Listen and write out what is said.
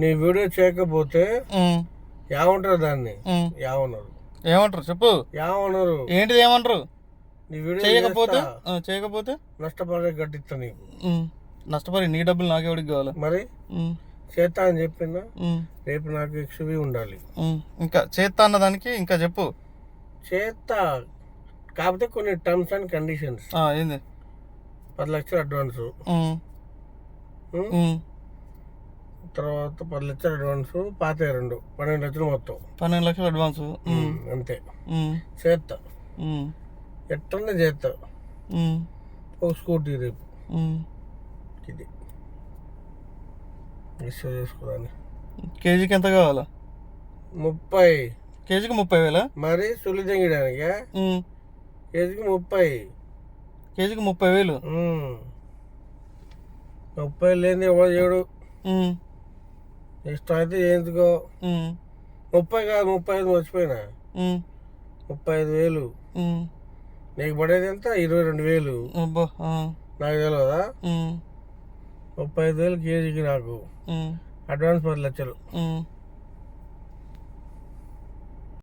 నీ వీడియో చేయకపోతే ఏమంటారు దాన్ని? ఏమన్నారు? ఏమంటారు చెప్పు. ఏమన్నారు? ఏంటిది ఏమంటారు? నీ వీడియో చేయకపోతే నష్టపరి కట్టిస్తా నీకు. నష్టపరి నీ డబ్బులు నాకెవడికి కావాలి మరి? చేస్తా అని చెప్పిందా? రేపు నాకు ఎక్స్వి ఉండాలి. ఇంకా చేస్తా అన్న దానికి ఇంకా చెప్పు. చేస్తా, కాకపోతే కొన్ని టర్మ్స్ అండ్ కండిషన్స్. ఏంది? 10 లక్షలు అడ్వాన్స్, తర్వాత 10 లక్షలు అడ్వాన్స్, పాత 12 లక్షలు మొత్తం. 12 లక్షలు అడ్వాన్స్ అంతే. చేస్తా, ఎట్లా చేస్తా. ఒక స్కూటీ రేపు ఇది రిసీవ్ చేసుకోదాన్ని. కేజీకి ఎంత కావాలా? 30. కేజీకి 30,000? మరి సులి తెంగడానికి కేజీకి 30. కేజీకి 30,000? 30 లేని ఎవరు చేయడు. ఇష్టం అయితే చేయించుకో. 30 కాదు, 35 మర్చిపోయినా. 35,000 నీకు పడేది ఎంత? 22,000. నాకు తెలియదా? 35,000 కేజీకి నాకు అడ్వాన్స్ 10 లక్షలు.